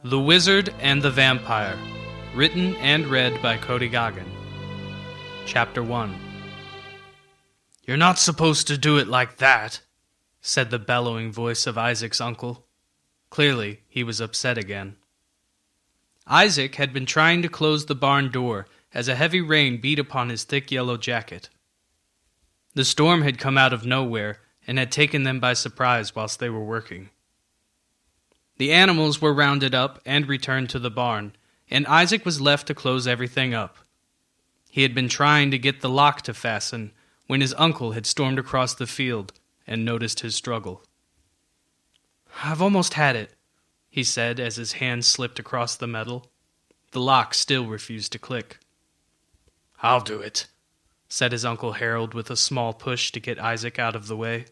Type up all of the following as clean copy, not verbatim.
The Wizard and the Vampire, written and read by Cody Goggin. Chapter 1. "You're not supposed to do it like that," said the bellowing voice of Izyk's uncle. Clearly, he was upset again. Izyk had been trying to close the barn door as a heavy rain beat upon his thick yellow jacket. The storm had come out of nowhere and had taken them by surprise whilst they were working. The animals were rounded up and returned to the barn, and Izyk was left to close everything up. He had been trying to get the lock to fasten when his uncle had stormed across the field and noticed his struggle. "I've almost had it," he said as his hand slipped across the metal. The lock still refused to click. "I'll do it," said his Uncle Harold with a small push to get Izyk out of the way.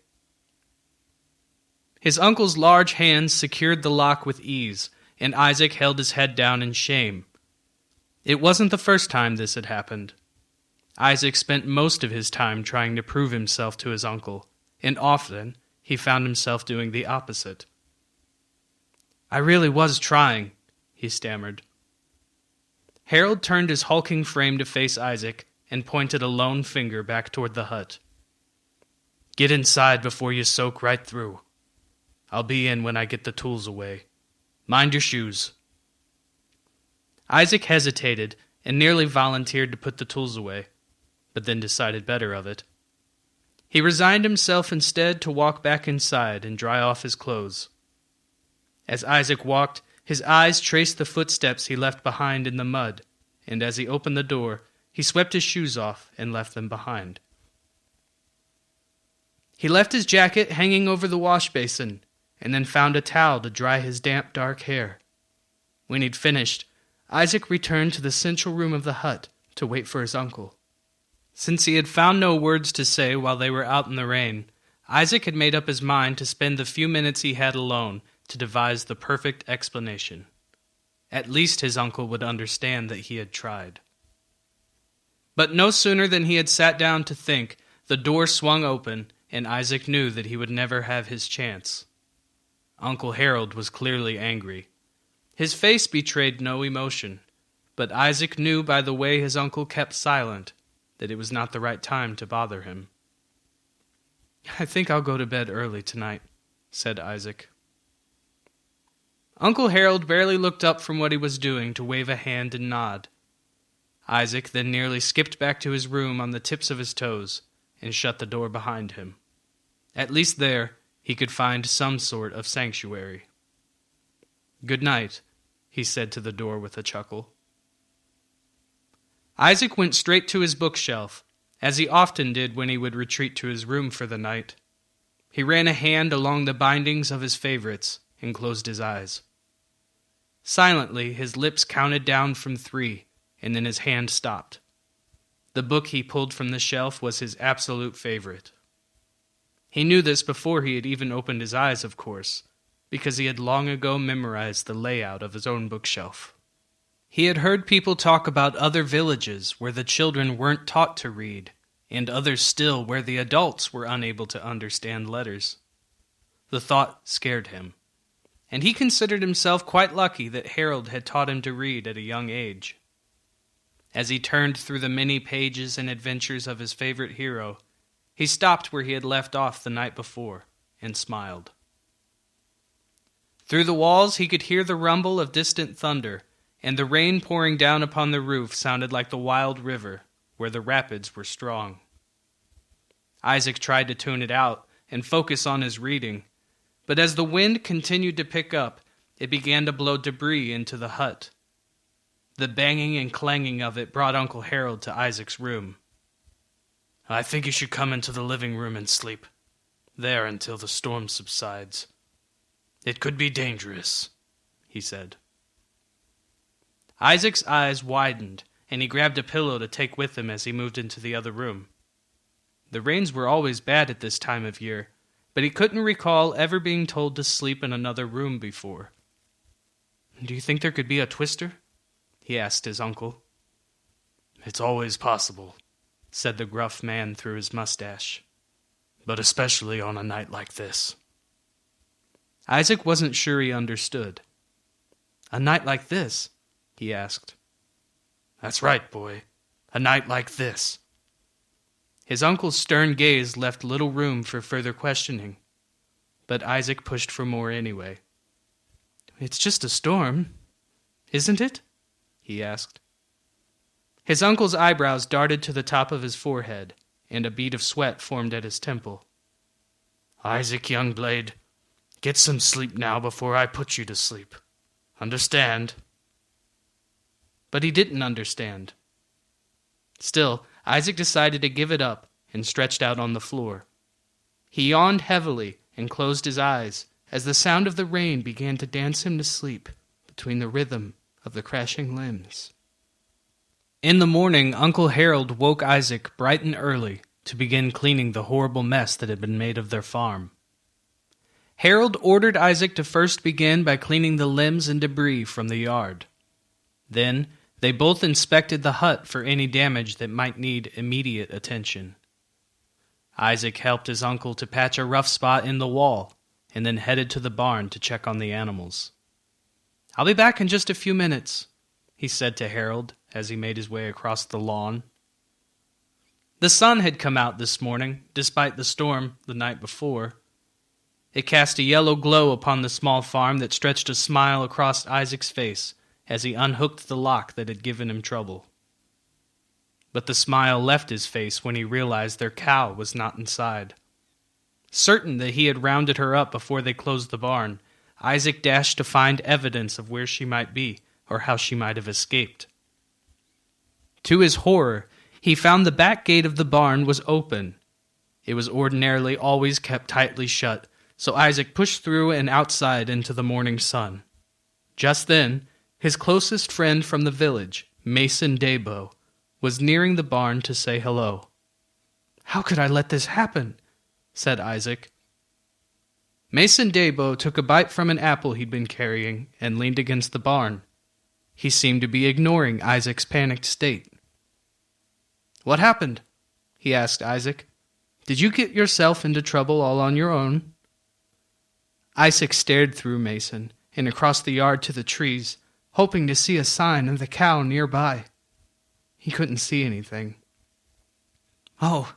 His uncle's large hands secured the lock with ease, and Izyk held his head down in shame. It wasn't the first time this had happened. Izyk spent most of his time trying to prove himself to his uncle, and often he found himself doing the opposite. "I really was trying," he stammered. Harold turned his hulking frame to face Izyk and pointed a lone finger back toward the hut. "Get inside before you soak right through. I'll be in when I get the tools away. Mind your shoes." Izyk hesitated and nearly volunteered to put the tools away, but then decided better of it. He resigned himself instead to walk back inside and dry off his clothes. As Izyk walked, his eyes traced the footsteps he left behind in the mud, and as he opened the door, he swept his shoes off and left them behind. He left his jacket hanging over the wash basin, and then found a towel to dry his damp, dark hair. When he'd finished, Izyk returned to the central room of the hut to wait for his uncle. Since he had found no words to say while they were out in the rain, Izyk had made up his mind to spend the few minutes he had alone to devise the perfect explanation. At least his uncle would understand that he had tried. But no sooner than he had sat down to think, the door swung open, and Izyk knew that he would never have his chance. Uncle Harold was clearly angry. His face betrayed no emotion, but Izyk knew by the way his uncle kept silent that it was not the right time to bother him. "I think I'll go to bed early tonight," said Izyk. Uncle Harold barely looked up from what he was doing to wave a hand and nod. Izyk then nearly skipped back to his room on the tips of his toes and shut the door behind him. At least there, he could find some sort of sanctuary. "Good night," he said to the door with a chuckle. Izyk went straight to his bookshelf, as he often did when he would retreat to his room for the night. He ran a hand along the bindings of his favorites and closed his eyes. Silently, his lips counted down from 3, and then his hand stopped. The book he pulled from the shelf was his absolute favorite. He knew this before he had even opened his eyes, of course, because he had long ago memorized the layout of his own bookshelf. He had heard people talk about other villages where the children weren't taught to read, and others still where the adults were unable to understand letters. The thought scared him, and he considered himself quite lucky that Harold had taught him to read at a young age. As he turned through the many pages and adventures of his favorite hero, he stopped where he had left off the night before and smiled. Through the walls he could hear the rumble of distant thunder, and the rain pouring down upon the roof sounded like the wild river, where the rapids were strong. Izyk tried to tune it out and focus on his reading, but as the wind continued to pick up, it began to blow debris into the hut. The banging and clanging of it brought Uncle Harold to Izyk's room. "I think you should come into the living room and sleep there until the storm subsides. It could be dangerous," he said. Izyk's eyes widened, and he grabbed a pillow to take with him as he moved into the other room. The rains were always bad at this time of year, but he couldn't recall ever being told to sleep in another room before. "Do you think there could be a twister?" he asked his uncle. "It's always possible," said the gruff man through his mustache, "but especially on a night like this." Izyk wasn't sure he understood. "A night like this?" he asked. "That's right, boy. A night like this." His uncle's stern gaze left little room for further questioning, but Izyk pushed for more anyway. "It's just a storm, isn't it?" he asked. His uncle's eyebrows darted to the top of his forehead, and a bead of sweat formed at his temple. "Izyk Youngblade, get some sleep now before I put you to sleep. Understand?" But he didn't understand. Still, Izyk decided to give it up and stretched out on the floor. He yawned heavily and closed his eyes as the sound of the rain began to dance him to sleep between the rhythm of the crashing limbs. In the morning, Uncle Harold woke Izyk bright and early to begin cleaning the horrible mess that had been made of their farm. Harold ordered Izyk to first begin by cleaning the limbs and debris from the yard. Then, they both inspected the hut for any damage that might need immediate attention. Izyk helped his uncle to patch a rough spot in the wall, and then headed to the barn to check on the animals. "I'll be back in just a few minutes," he said to Harold as he made his way across the lawn. The sun had come out this morning, despite the storm the night before. It cast a yellow glow upon the small farm that stretched a smile across Izyk's face as he unhooked the lock that had given him trouble. But the smile left his face when he realized their cow was not inside. Certain that he had rounded her up before they closed the barn, Izyk dashed to find evidence of where she might be or how she might have escaped. To his horror, he found the back gate of the barn was open. It was ordinarily always kept tightly shut, so Izyk pushed through and outside into the morning sun. Just then, his closest friend from the village, Mason Daybow, was nearing the barn to say hello. "How could I let this happen?" said Izyk. Mason Daybow took a bite from an apple he'd been carrying and leaned against the barn. He seemed to be ignoring Izyk's panicked state. "What happened?" he asked Izyk. "Did you get yourself into trouble all on your own?" Izyk stared through Mason and across the yard to the trees, hoping to see a sign of the cow nearby. He couldn't see anything. "Oh,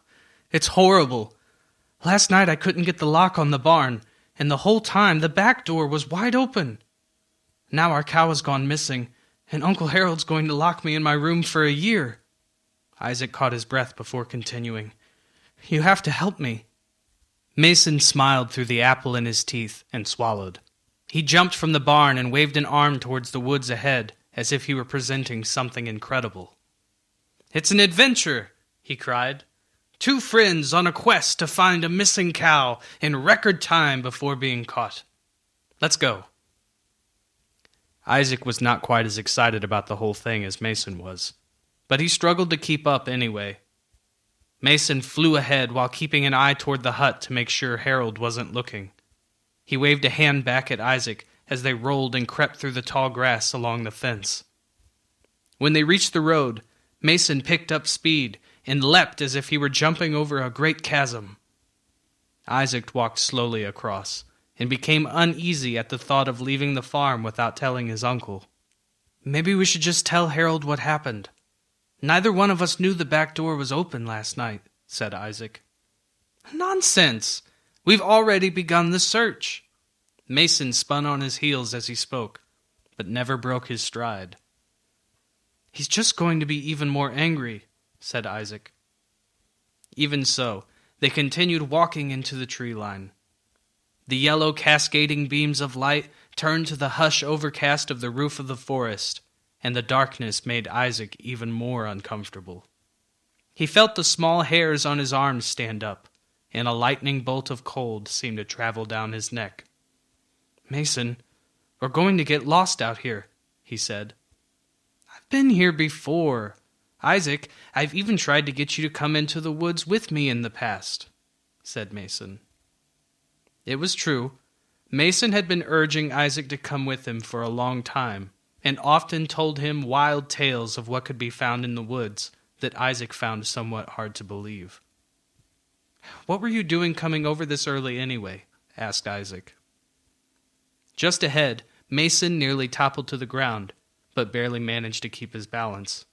it's horrible. Last night I couldn't get the lock on the barn, and the whole time the back door was wide open. Now our cow has gone missing, and Uncle Harold's going to lock me in my room for a year." Izyk caught his breath before continuing. "You have to help me." Mason smiled through the apple in his teeth and swallowed. He jumped from the barn and waved an arm towards the woods ahead, as if he were presenting something incredible. "It's an adventure!" he cried. "Two friends on a quest to find a missing cow in record time before being caught. Let's go." Izyk was not quite as excited about the whole thing as Mason was, but he struggled to keep up anyway. Mason flew ahead while keeping an eye toward the hut to make sure Harold wasn't looking. He waved a hand back at Izyk as they rolled and crept through the tall grass along the fence. When they reached the road, Mason picked up speed and leapt as if he were jumping over a great chasm. Izyk walked slowly across and became uneasy at the thought of leaving the farm without telling his uncle. "Maybe we should just tell Harold what happened. Neither one of us knew the back door was open last night," said Izyk. "Nonsense! We've already begun the search." Mason spun on his heels as he spoke, but never broke his stride. "He's just going to be even more angry," said Izyk. Even so, they continued walking into the tree line. The yellow cascading beams of light turned to the hush overcast of the roof of the forest, and the darkness made Izyk even more uncomfortable. He felt the small hairs on his arms stand up, and a lightning bolt of cold seemed to travel down his neck. "Mason, we're going to get lost out here," he said. "I've been here before. Izyk, I've even tried to get you to come into the woods with me in the past," said Mason. It was true. Mason had been urging Izyk to come with him for a long time, and often told him wild tales of what could be found in the woods that Izyk found somewhat hard to believe. "What were you doing coming over this early anyway?" asked Izyk. Just ahead, Mason nearly toppled to the ground, but barely managed to keep his balance.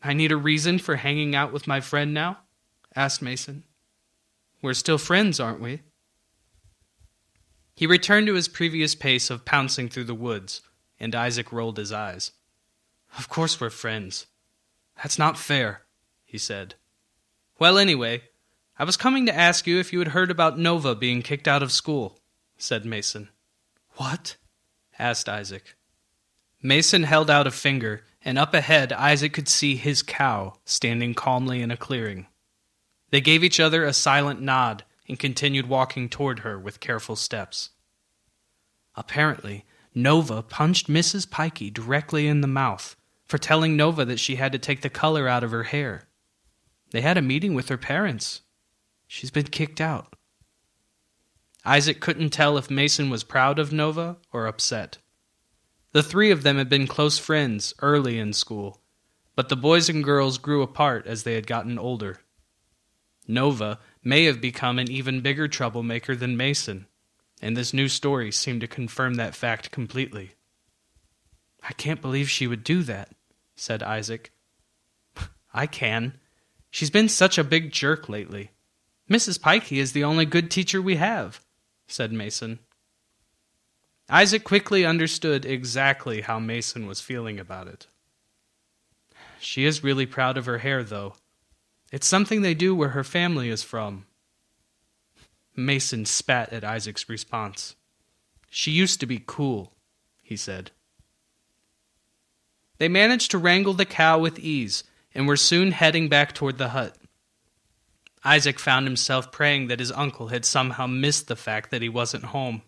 "I need a reason for hanging out with my friend now?" asked Mason. "We're still friends, aren't we?" He returned to his previous pace of pouncing through the woods, and Izyk rolled his eyes. "Of course we're friends. That's not fair," he said. "Well, anyway, I was coming to ask you if you had heard about Nova being kicked out of school," said Mason. "What?" asked Izyk. Mason held out a finger, and up ahead Izyk could see his cow standing calmly in a clearing. They gave each other a silent nod and continued walking toward her with careful steps. Apparently, Nova punched Mrs. Pikey directly in the mouth for telling Nova that she had to take the color out of her hair. They had a meeting with her parents. She's been kicked out. Izyk couldn't tell if Mason was proud of Nova or upset. The three of them had been close friends early in school, but the boys and girls grew apart as they had gotten older. Nova may have become an even bigger troublemaker than Mason, and this new story seemed to confirm that fact completely. "I can't believe she would do that," said Izyk. "I can. She's been such a big jerk lately. Mrs. Pikey is the only good teacher we have," said Mason. Izyk quickly understood exactly how Mason was feeling about it. "She is really proud of her hair, though. It's something they do where her family is from." Mason spat at Izyk's response. "She used to be cool," he said. They managed to wrangle the cow with ease and were soon heading back toward the hut. Izyk found himself praying that his uncle had somehow missed the fact that he wasn't home.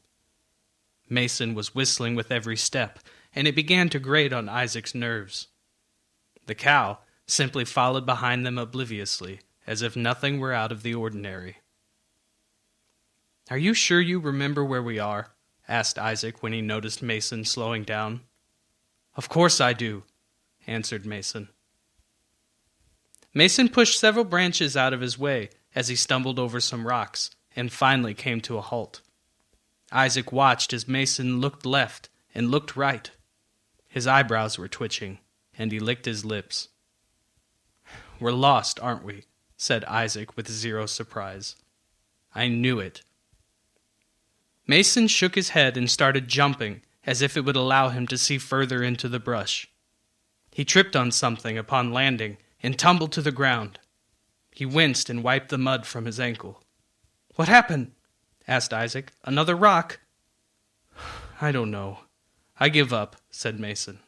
Mason was whistling with every step, and it began to grate on Izyk's nerves. The cow simply followed behind them obliviously, as if nothing were out of the ordinary. "Are you sure you remember where we are?" asked Izyk when he noticed Mason slowing down. "Of course I do," answered Mason. Mason pushed several branches out of his way as he stumbled over some rocks, and finally came to a halt. Izyk watched as Mason looked left and looked right. His eyebrows were twitching, and he licked his lips. "We're lost, aren't we?" said Izyk with zero surprise. "I knew it." Mason shook his head and started jumping, as if it would allow him to see further into the brush. He tripped on something upon landing and tumbled to the ground. He winced and wiped the mud from his ankle. "What happened?" asked Izyk. "Another rock?" "I don't know. I give up," said Mason.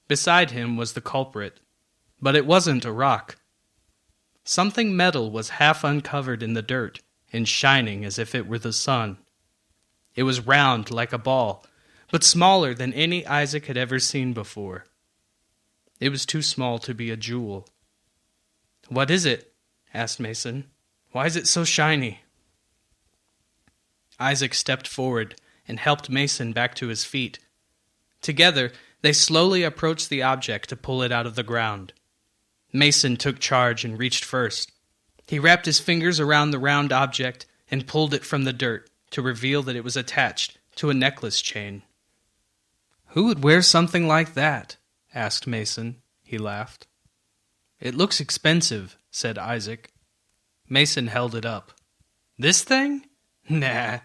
Beside him was the culprit, but it wasn't a rock. Something metal was half uncovered in the dirt and shining as if it were the sun. It was round like a ball, but smaller than any Izyk had ever seen before. It was too small to be a jewel. "What is it?" asked Mason. "Why is it so shiny?" Izyk stepped forward and helped Mason back to his feet. Together, they slowly approached the object to pull it out of the ground. Mason took charge and reached first. He wrapped his fingers around the round object and pulled it from the dirt to reveal that it was attached to a necklace chain. "Who would wear something like that?" asked Mason. He laughed. "It looks expensive," said Izyk. Mason held it up. "This thing? Nah."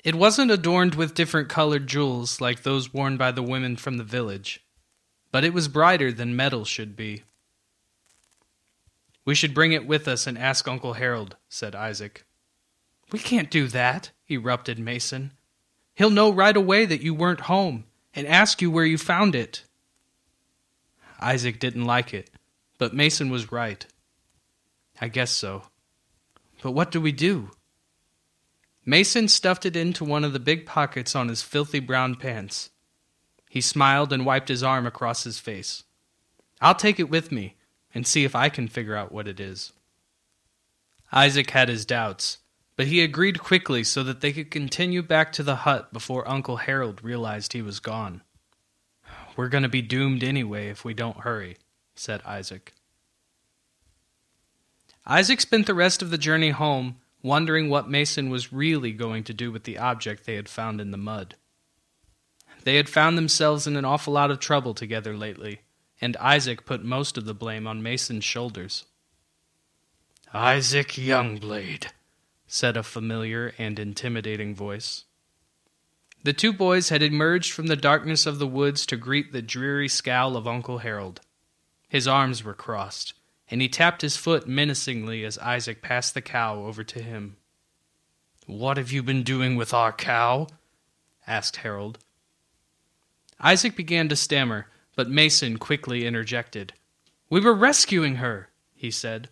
It wasn't adorned with different colored jewels like those worn by the women from the village, but it was brighter than metal should be. "We should bring it with us and ask Uncle Harold," said Izyk. "We can't do that," erupted Mason. "He'll know right away that you weren't home and ask you where you found it." Izyk didn't like it, but Mason was right. "I guess so. But what do we do?" Mason stuffed it into one of the big pockets on his filthy brown pants. He smiled and wiped his arm across his face. "I'll take it with me and see if I can figure out what it is." Izyk had his doubts, but he agreed quickly so that they could continue back to the hut before Uncle Harold realized he was gone. "We're going to be doomed anyway if we don't hurry," said Izyk. Izyk spent the rest of the journey home wondering what Mason was really going to do with the object they had found in the mud. They had found themselves in an awful lot of trouble together lately, and Izyk put most of the blame on Mason's shoulders. "Izyk Youngblade," said a familiar and intimidating voice. The two boys had emerged from the darkness of the woods to greet the dreary scowl of Uncle Harold. His arms were crossed, and he tapped his foot menacingly as Izyk passed the cow over to him. "What have you been doing with our cow?" asked Harold. Izyk began to stammer, but Mason quickly interjected. "We were rescuing her," he said.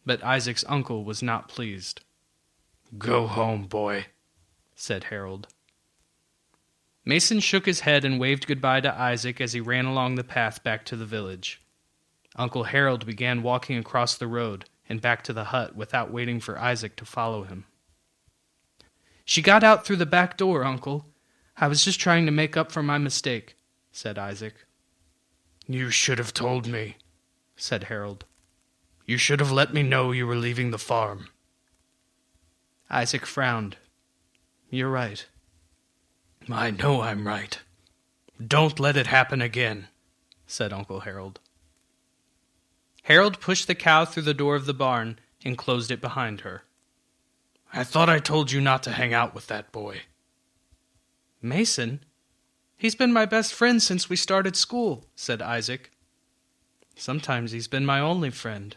But Izyk's uncle was not pleased. "Go home, boy," said Harold. Mason shook his head and waved goodbye to Izyk as he ran along the path back to the village. Uncle Harold began walking across the road and back to the hut without waiting for Izyk to follow him. "She got out through the back door, Uncle. I was just trying to make up for my mistake," said Izyk. "You should have told me," said Harold. "You should have let me know you were leaving the farm." Izyk frowned. "You're right." "I know I'm right. Don't let it happen again," said Uncle Harold. Harold pushed the cow through the door of the barn and closed it behind her. "I thought I told you not to hang out with that boy." "Mason? He's been my best friend since we started school," said Izyk. "Sometimes he's been my only friend."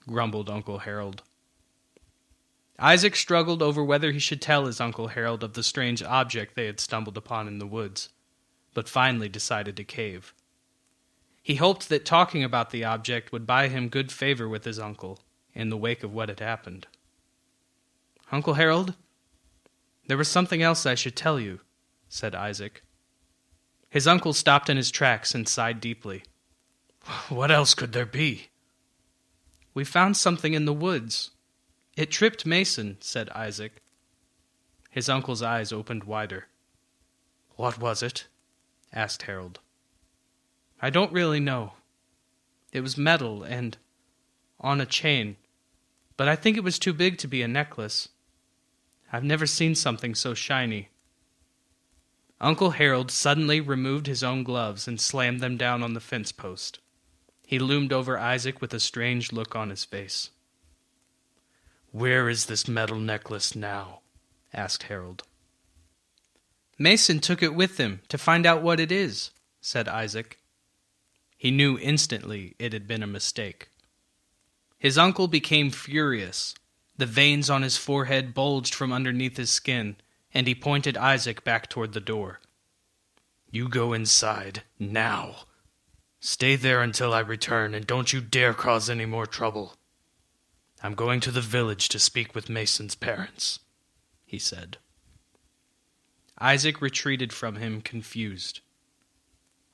Grumbled Uncle Harold. Izyk struggled over whether he should tell his Uncle Harold of the strange object they had stumbled upon in the woods, but finally decided to cave. He hoped that talking about the object would buy him good favor with his uncle in the wake of what had happened. "Uncle Harold, there was something else I should tell you," said Izyk. His uncle stopped in his tracks and sighed deeply. "What else could there be?" "We found something in the woods. It tripped Mason," said Izyk. His uncle's eyes opened wider. "What was it?" asked Harold. "I don't really know. It was metal and on a chain, but I think it was too big to be a necklace. I've never seen something so shiny." Uncle Harold suddenly removed his own gloves and slammed them down on the fence post. He loomed over Izyk with a strange look on his face. "Where is this metal necklace now?" asked Harold. "Mason took it with him to find out what it is," said Izyk. He knew instantly it had been a mistake. His uncle became furious. The veins on his forehead bulged from underneath his skin, and he pointed Izyk back toward the door. "You go inside, now. Stay there until I return, and don't you dare cause any more trouble. I'm going to the village to speak with Mason's parents," he said. Izyk retreated from him, confused.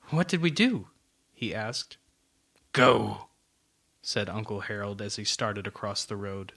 "What did we do?" he asked. "Go," said Uncle Harold as he started across the road.